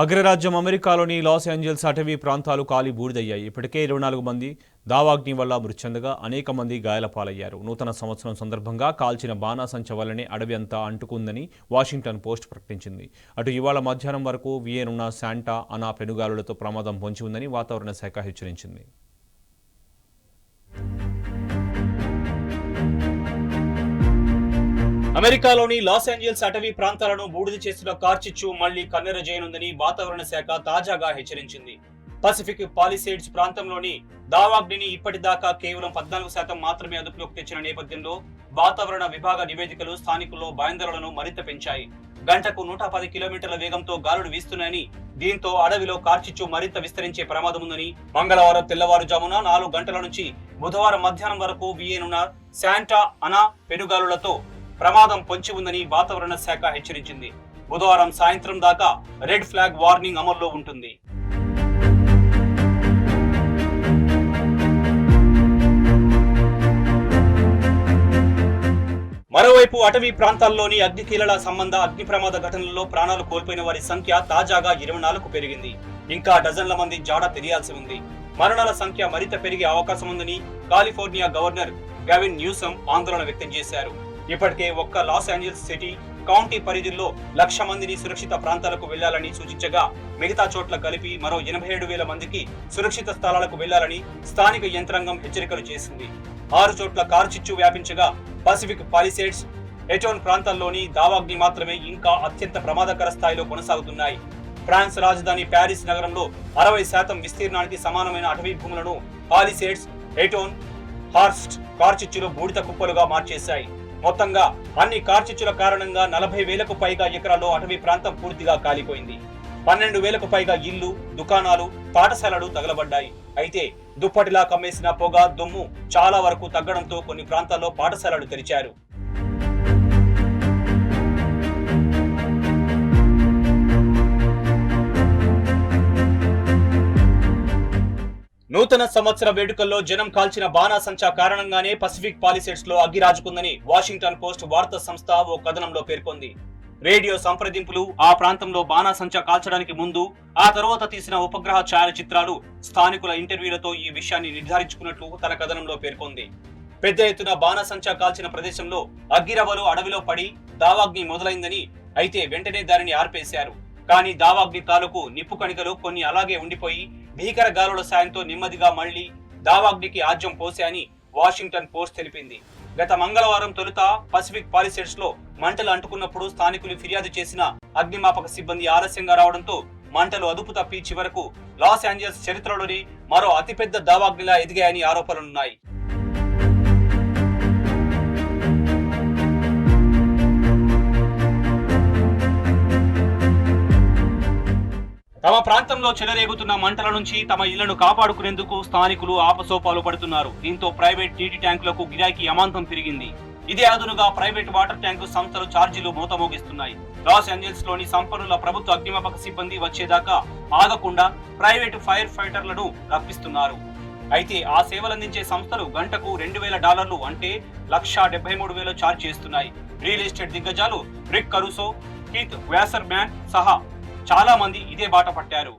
అగ్రరాజ్యం అమెరికాలోని Los Angeles అటవీ ప్రాంతాలు కాలి బూడిదయ్యాయి. ఇప్పటికే 24 మంది దావాగ్ని వల్ల మృతి చెందగా అనేక మంది గాయాల పాలయ్యారు. నూతన సంవత్సరం సందర్భంగా కాల్చిన బాణాసంచ వల్లనే అడవి అంతా అంటుకుందని వాషింగ్టన్ పోస్ట్ ప్రకటించింది. అటు ఇవాళ మధ్యాహ్నం వరకు వీయనున్న శాంటా అనా పెనుగాలులతో ప్రమాదం పొంచి ఉందని వాతావరణ శాఖ హెచ్చరించింది. అమెరికాలోని లాస్ ఏంజల్స్ అటవీ ప్రాంతాలను బూడిద చేసిన కార్చిచ్చు మళ్లీ కన్నెరజేయనుందని వాతావరణ శాఖ తాజాగా హెచ్చరించింది. పసిఫిక్ పాలిసేడ్స్ ప్రాంతంలోని దావాగ్నిని ఇప్పటిదాకా కేవలం 14% మాత్రమే అదుపులోకి తెచ్చిన నేపథ్యంలో వాతావరణ విభాగ నివేదికలు స్థానికుల్లో భయాందోళనను మరింత పెంచాయి. గంటకు 110 కిలోమీటర్ల వేగంతో గాలులు వీస్తున్నాయని, దీంతో అడవిలో కార్చిచ్చు మరింత విస్తరించే ప్రమాదం ఉందని మంగళవారం తెల్లవారుజామున 4 గంటల నుంచి బుధవారం మధ్యాహ్నం వరకు వీయనున్న శాంటా అనా పెనుగాలులతో ప్రమాదం పొంచి ఉందని వాతావరణ శాఖ హెచ్చరించింది. బుధవారం సాయంత్రం దాకా రెడ్ ఫ్లాగ్ వార్నింగ్ అమల్లో ఉంటుంది. మరోవైపు అటవీ ప్రాంతాల్లోని అగ్నికీలల సంబంధ అగ్ని ప్రమాద ఘటనల్లో ప్రాణాలు కోల్పోయిన వారి సంఖ్య తాజాగా 24కు పెరిగింది. ఇంకా డజన్ల మంది జాడ తెలియాల్సి ఉంది. మరణాల సంఖ్య మరింత పెరిగే అవకాశం ఉందని కాలిఫోర్నియా గవర్నర్ గావిన్ న్యూసమ్ ఆందోళన వ్యక్తం చేశారు. ఇప్పటికే ఒక్క లాస్ ఏంజల్స్ సిటీ, కౌంటీ పరిధిలో 1,00,000 మందిని సురక్షిత ప్రాంతాలకు వెళ్లాలని సూచించగా, మిగతా చోట్ల కలిపి మరో 87,000 మందికి సురక్షిత స్థలాలకు వెళ్లాలని స్థానిక యంత్రాంగం హెచ్చరికలు చేసింది. 6 చోట్ల కార్చిచ్చు వ్యాపించగా పసిఫిక్ పాలిసేడ్స్, ఎటోన్ ప్రాంతాల్లోని దావాగ్ని మాత్రమే ఇంకా అత్యంత ప్రమాదకర స్థాయిలో కొనసాగుతున్నాయి. ఫ్రాన్స్ రాజధాని ప్యారిస్ నగరంలో 60% విస్తీర్ణానికి సమానమైన అటవీ భూములను పాలిసేడ్స్, ఎటోన్, హార్స్ట్ కార్చిచ్చులు బూడిద కుప్పలుగా మార్చేశాయి. మొత్తంగా అన్ని కార్చిచ్చుల కారణంగా 40,000కు పైగా ఎకరాల్లో అటవీ ప్రాంతం పూర్తిగా కాలిపోయింది. 12,000కు పైగా ఇళ్లు, దుకాణాలు, పాఠశాలలు తగలబడ్డాయి. అయితే దుప్పటిలా కమ్మేసిన పొగ, దుమ్ము చాలా వరకు తగ్గడంతో కొన్ని ప్రాంతాల్లో పాఠశాలలు తెరిచారు. నూతన సంవత్సర వేడుకల్లో జనం కాల్చిన బాణాసంచా కారణంగానే పసిఫిక్ పాలిసేడ్స్ లో అగ్గి రాజుకుందని వాషింగ్టన్ పోస్ట్ వార్తా సంస్థ ఓ కథనంలో పేర్కొంది. రేడియో సంప్రదింపులు, ఆ ప్రాంతంలో బాణాసంచా కాల్చడానికి ముందు, ఆ తరువాత తీసిన ఉపగ్రహ ఛాయాచిత్రాలు, స్థానికుల ఇంటర్వ్యూలతో ఈ విషయాన్ని నిర్ధారించుకున్నట్లు తన కథనంలో పేర్కొంది. పెద్ద ఎత్తున బాణాసంచా కాల్చిన ప్రదేశంలో అగ్గిరవ్వలు అడవిలో పడి దావాగ్ని మొదలైందని, అయితే వెంటనే దానిని ఆర్పేశారు. కానీ దావాగ్ని తాలూకు నిప్పు కణికలు కొన్ని అలాగే ఉండిపోయి భీకర గాలుల సాయంతో నెమ్మదిగా మళ్లీ దావాగ్నికి ఆజ్యం పోశాయని వాషింగ్టన్ పోస్ట్ తెలిపింది. గత మంగళవారం తొలుత పసిఫిక్ పాలిసేడ్స్ లో మంటలు అంటుకున్నప్పుడు స్థానికులు ఫిర్యాదు చేసిన అగ్నిమాపక సిబ్బంది ఆలస్యంగా రావడంతో మంటలు అదుపు తప్పి చివరకు లాస్ ఏంజల్స్ చరిత్రలోని మరో అతిపెద్ద దావాగ్నిలా ఎదిగాయని ఆరోపణలున్నాయి. తమ ప్రాంతంలో చెలరేగుతున్న మంటల నుంచి తమ ఇళ్లను కాపాడుకునేందుకు స్థానికులు ఆపసోపాలు పడుతున్నారు. దీంతో ప్రైవేట్ నీటి ట్యాంకులకు గిరాకీ అమాంతం పెరిగింది. ఇదే అదునుగా ప్రైవేట్ వాటర్ ట్యాంకు సంస్థలు ఛార్జీలు మోతమోగిస్తున్నాయి. లాస్ ఏంజల్స్ లోని సంపన్నుల ప్రభుత్వ అగ్నిమాపక సిబ్బంది వచ్చేదాకా ఆగకుండా ప్రైవేటు ఫైర్ ఫైటర్లను రప్పిస్తున్నారు. అయితే ఆ సేవలందించే సంస్థలు గంటకు $2,000 అంటే $1,73,000 ఛార్జ్ చేస్తున్నాయి. రియల్ ఎస్టేట్ దిగ్గజాలు రిక్ కరుసో, కీత్ వ్యాసర్ మ్యాన్ సహా చాలా మంది ఇదే బాట పట్టారు.